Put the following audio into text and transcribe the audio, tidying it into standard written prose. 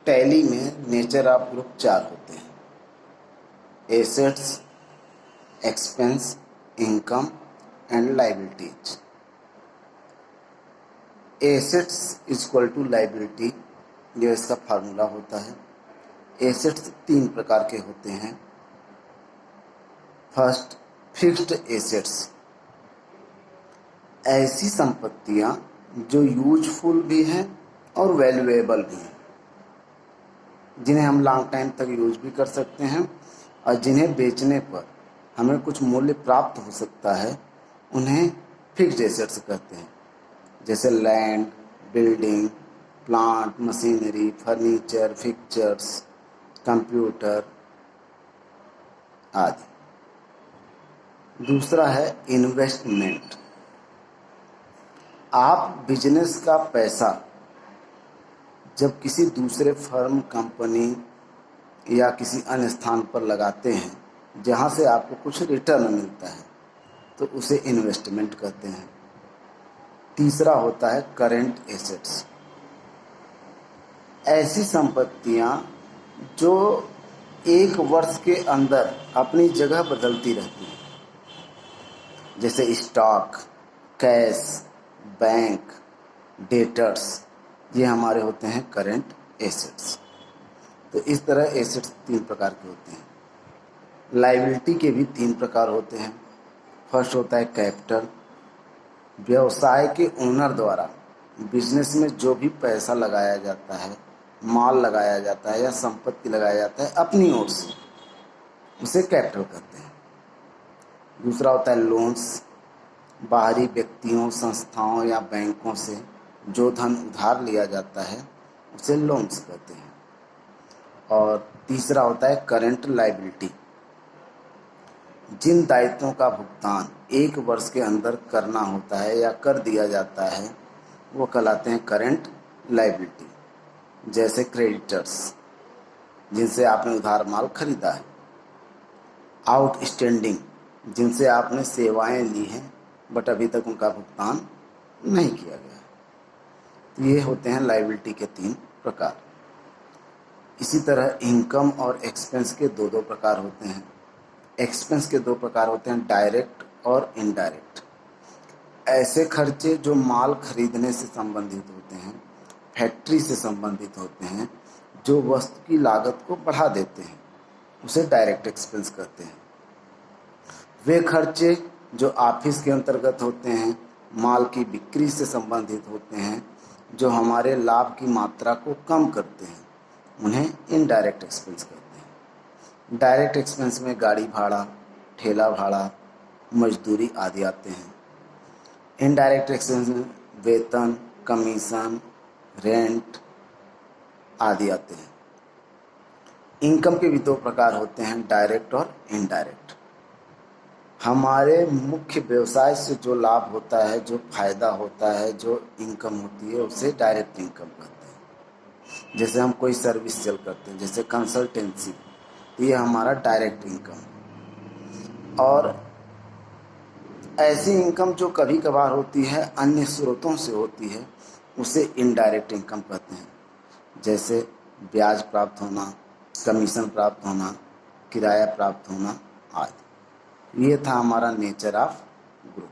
Tally में nature of group 4 होते हैं: assets, expense, income and liabilities. Assets equal to liability, यह इसका फार्मूला होता है। एसेट्स 3 प्रकार के होते हैं। फर्स्ट, फिक्स्ड एसेट्स, ऐसी संपत्तियां जो यूजफुल भी हैं और वैल्यूएबल भी हैं, जिन्हें हम लॉन्ग टाइम तक यूज भी कर सकते हैं और जिन्हें बेचने पर हमें कुछ मूल्य प्राप्त हो सकता है, उन्हें फिक्स्ड एसेट्स कहते हैं। जैसे land, building, plant, machinery, furniture, fixtures, computer आदि। दूसरा है इन्वेस्टमेंट। आप बिजनेस का पैसा जब किसी दूसरे फर्म, कंपनी या किसी अन्य स्थान पर लगाते हैं जहां से आपको कुछ रिटर्न मिलता है, तो उसे इन्वेस्टमेंट कहते हैं। तीसरा होता है करेंट एसेट्स, ऐसी संपत्तियां जो 1 वर्ष के अंदर अपनी जगह बदलती रहती हैं, जैसे स्टॉक, कैश, बैंक, डेटर्स, ये हमारे होते हैं करेंट एसेट्स। तो इस तरह एसेट्स 3 प्रकार के होते हैं। लायबिलिटी के भी 3 प्रकार होते हैं। फर्स्ट होता है कैपिटल, व्यवसाय के ओनर द्वारा बिजनेस में जो भी पैसा लगाया जाता है, माल लगाया जाता है या संपत्ति लगाया जाता है अपनी ओर से, उसे कैपिटल कहते हैं। दूसरा होता है लोन्स, बाहरी व्यक्तियों, संस्थाओं या बैंकों से जो धन उधार लिया जाता है उसे लोन्स कहते हैं। और तीसरा होता है करंट लायबिलिटी, जिन दायित्वों का भुगतान 1 वर्ष के अंदर करना होता है या कर दिया जाता है वो कहलाते हैं करंट लायबिलिटी। जैसे क्रेडिटर्स, जिनसे आपने उधार माल खरीदा है। आउटस्टैंडिंग, जिनसे आपने सेवाएं ली हैं बट अभी तक उनका भुगतान नहीं किया गया। तो ये होते हैं लायबिलिटी के 3 प्रकार। इसी तरह इनकम और एक्सपेंस के 2 प्रकार होते हैं। एक्सपेंस के 2 प्रकार होते हैं, डायरेक्ट और इनडायरेक्ट। ऐसे खर्चे जो माल खरीदने से संबंधित होते हैं, फैक्ट्री से संबंधित होते हैं, जो वस्तु की लागत को बढ़ा देते हैं, उसे डायरेक्ट एक्सपेंस कहते हैं। वे खर्चे जो ऑफिस के अंतर्गत होते हैं, माल की बिक्री से संबंधित होते हैं, जो हमारे लाभ की मात्रा को कम करते हैं, उन्हें इनडायरेक्ट एक्सपेंस कहते हैं। डायरेक्ट एक्सपेंस में गाड़ी भाड़ा, ठेला भाड़ा, मजदूरी आदि आते हैं। इनडायरेक्ट एक्सपेंस में वेतन, कमीशन, रेंट आदि आते हैं। इनकम के भी 2 प्रकार होते हैं, डायरेक्ट और इनडायरेक्ट। हमारे मुख्य व्यवसाय से जो लाभ होता है, जो फायदा होता है, जो इनकम होती है, उसे डायरेक्ट इनकम कहते हैं। जैसे हम कोई सर्विस सेल करते हैं, जैसे कंसल्टेंसी, तो ये हमारा डायरेक्ट इनकम। और ऐसी इनकम जो कभी कभार होती है, अन्य स्रोतों से होती है, उसे इनडायरेक्ट इनकम कहते हैं। जैसे ब्याज प्राप्त होना, कमीशन प्राप्त होना, किराया प्राप्त होना आदि। ये था हमारा नेचर ऑफ ग्रुप।